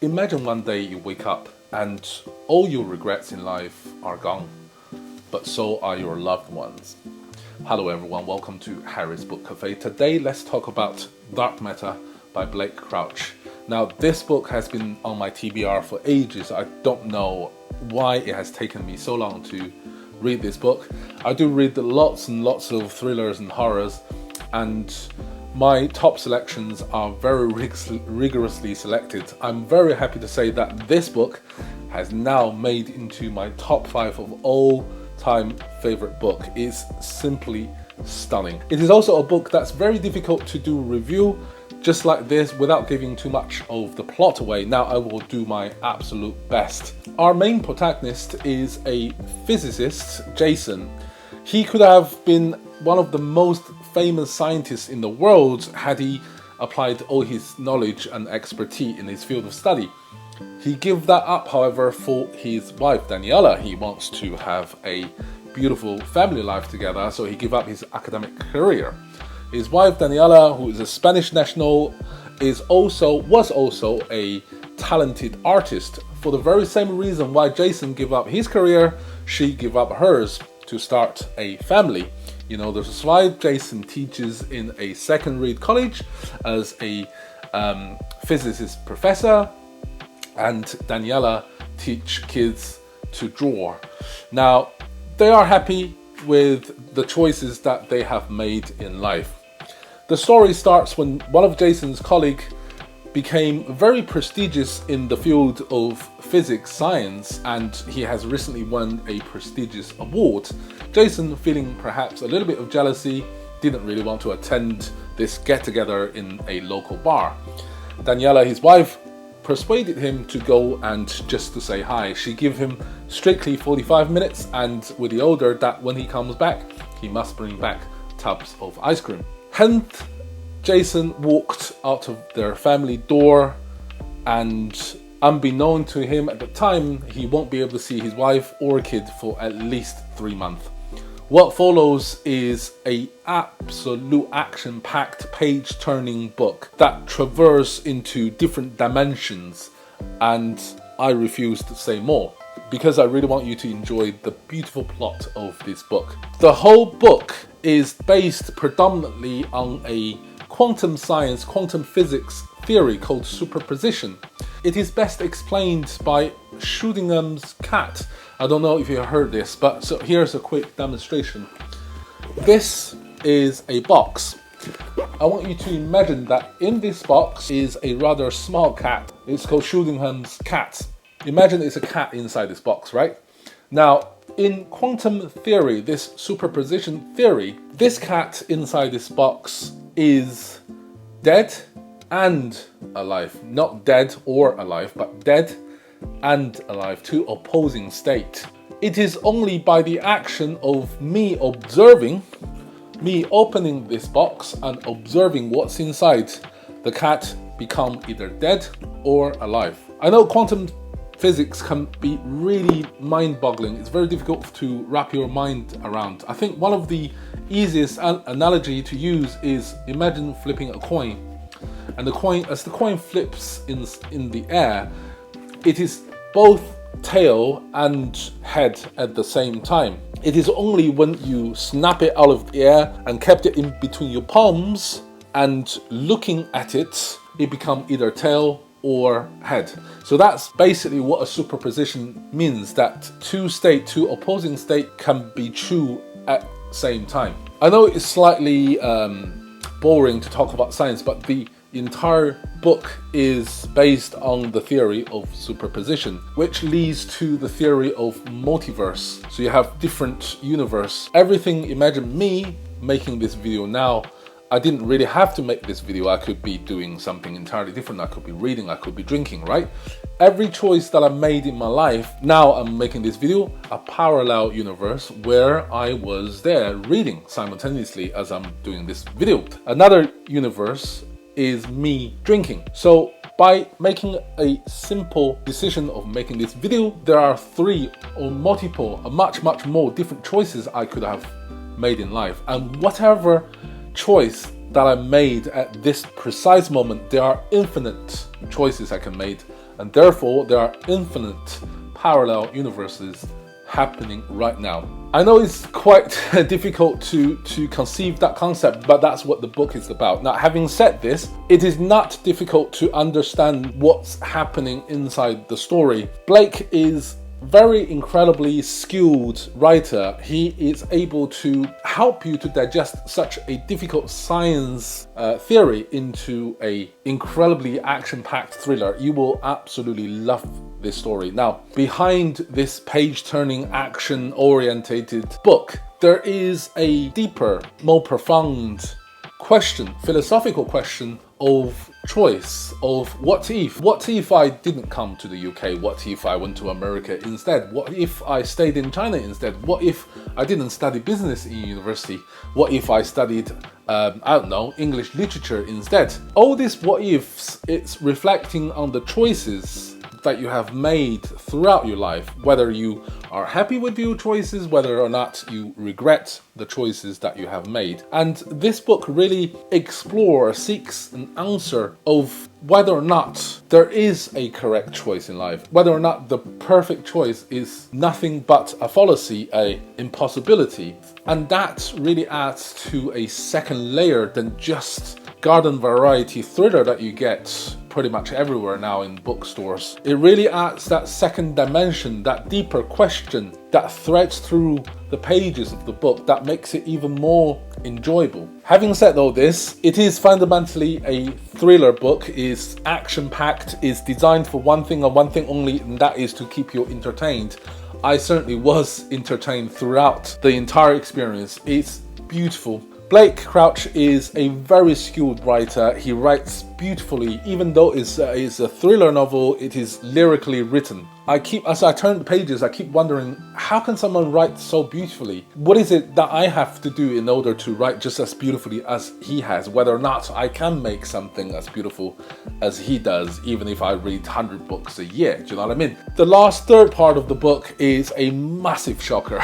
Imagine one day you wake up and all your regrets in life are gone, but so are your loved ones. Hello everyone, welcome to Harry's Book Cafe. Today let's talk about Dark Matter by Blake Crouch. Now this book has been on my TBR for ages. I don't know why it has taken me so long to read this book. I do read lots and lots of thrillers and horrors, and my top selections are very rigorously selected. I'm very happy to say that this book has now made into my top 5 of all time favorite book. It's simply stunning. It is also a book that's very difficult to do review just like this without giving too much of the plot away. Now I will do my absolute best. Our main protagonist is a physicist, Jason. He could have been one of the most famous scientists in the world had he applied all his knowledge and expertise in his field of study. He gave that up, however, for his wife Daniela. He wants to have a beautiful family life together, so he gave up his academic career. His wife Daniela, who is a Spanish national, was also a talented artist. For the very same reason why Jason gave up his career, she gave up hers to start a family. You know, this is why Jason teaches in a secondary college as a physicist professor, and Daniela teach kids to draw. Now, they are happy with the choices that they have made in life. The story starts when one of Jason's colleagues became very prestigious in the field of physics science, and he has recently won a prestigious award. Jason, feeling perhaps a little bit of jealousy, didn't really want to attend this get-together in a local bar. Daniela, his wife, persuaded him to go and just to say hi. She gave him strictly 45 minutes, and with the order that when he comes back, he must bring back tubs of ice cream. Hence, Jason walked out of their family door, and unbeknown to him at the time, he won't be able to see his wife or kid for at least 3 months. What follows is an absolute action-packed, page-turning book that traverses into different dimensions, and I refuse to say more because I really want you to enjoy the beautiful plot of this book. The whole book is based predominantly on a quantum science, quantum physics theory called superposition. It is best explained by Schrodinger's cat. I don't know if you heard this, but so here's a quick demonstration. This is a box. I want you to imagine that in this box is a rather small cat. It's called Schrodinger's cat. Imagine it's a cat inside this box, right? Now, in quantum theory, this superposition theory, this cat inside this box is dead and alive. Not dead or alive, but dead and alive, two opposing states. It is only by the action of me observing, me opening this box and observing what's inside, the cat become either dead or alive. I know quantum physics can be really mind-boggling. It's very difficult to wrap your mind around. I think one of the easiest analogy to use is imagine flipping a coin, and as the coin flips in the air, it is both tail and head at the same time. It is only when you snap it out of the air and kept it in between your palms and looking at it, it becomes either tail or head. So that's basically what a superposition means, that two opposing states can be true at the same time. I know it's slightly boring to talk about science, but the entire book is based on the theory of superposition, which leads to the theory of multiverse. So you have different universe. Everything, imagine me making this video now. I didn't really have to make this video. I could be doing something entirely different. I could be reading, I could be drinking, right? Every choice that I made in my life, now I'm making this video, a parallel universe where I was there reading simultaneously as I'm doing this video. Another universe is me drinking. So by making a simple decision of making this video, there are 3 or multiple, much more different choices I could have made in life. And whatever choice that I made at this precise moment, there are infinite choices I can make and therefore there are infinite parallel universes happening right now. I know it's quite difficult to conceive that concept, but that's what the book is about. Now, having said this, it is not difficult to understand what's happening inside the story. Blake is very incredibly skilled writer. He is able to help you to digest such a difficult science theory into a incredibly action-packed thriller. You will absolutely love this story. Now, behind this page-turning, action-orientated book, there is a deeper, more profound question, philosophical question of choice, of what if I didn't come to the UK? What if I went to America instead? What if I stayed in China instead? What if I didn't study business in university? What if I studied I don't know, English literature instead? All these what ifs, it's reflecting on the choices that you have made throughout your life, whether you are happy with your choices, whether or not you regret the choices that you have made. And this book really seeks an answer of whether or not there is a correct choice in life, whether or not the perfect choice is nothing but a fallacy, an impossibility. And that really adds to a second layer than just garden variety thriller that you get pretty much everywhere now in bookstores. It really adds that second dimension, that deeper question that threads through the pages of the book that makes it even more enjoyable. Having said all this, it is fundamentally a thriller book, is action-packed, is designed for one thing and one thing only, and that is to keep you entertained. I certainly was entertained throughout the entire experience. It's beautiful. Blake Crouch is a very skilled writer. He writes beautifully. Even though it's a thriller novel, it is lyrically written. As I turn the pages, I keep wondering, how can someone write so beautifully? What is it that I have to do in order to write just as beautifully as he has? Whether or not I can make something as beautiful as he does, even if I read 100 books a year. Do you know what I mean? The last third part of the book is a massive shocker.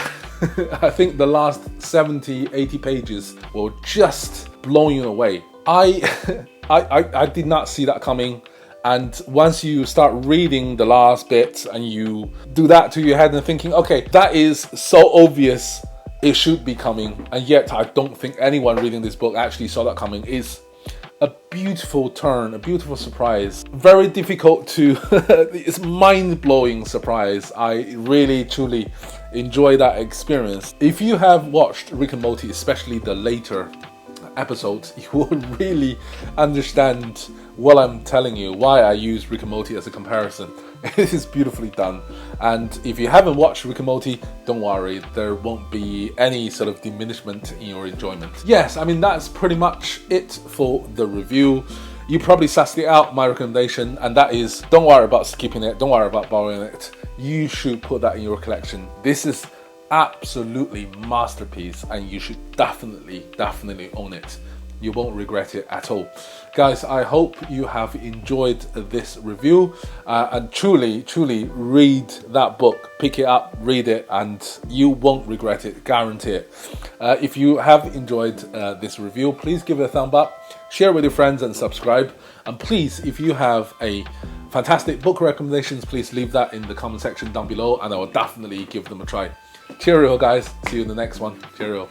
I think the last 70, 80 pages will just blow you away. I did not see that coming. And once you start reading the last bit and you do that to your head and thinking, okay, that is so obvious, it should be coming. And yet I don't think anyone reading this book actually saw that coming. Is a beautiful turn, a beautiful surprise. Very difficult to, it's mind-blowing surprise. I really, truly enjoy that experience. If you have watched Rick and Morty, especially the later episodes, you will really understand what I'm telling you, why I use Rick and Morty as a comparison. It is beautifully done. And if you haven't watched Rick and Morty, don't worry, there won't be any sort of diminishment in your enjoyment. Yes, I mean, that's pretty much it for the review. You probably sussed it out, my recommendation, and that is, don't worry about skipping it, don't worry about borrowing it. You should put that in your collection. This is absolutely masterpiece, and you should definitely own it. You won't regret it at all. Guys, I hope you have enjoyed this review, and truly read that book. Pick it up, read it, and you won't regret it, guarantee it. If you have enjoyed this review, please give it a thumb up, share with your friends, and subscribe. And please, if you have a fantastic book recommendations, please leave that in the comment section down below, and I will definitely give them a try. Cheerio, guys. See you in the next one. Cheerio.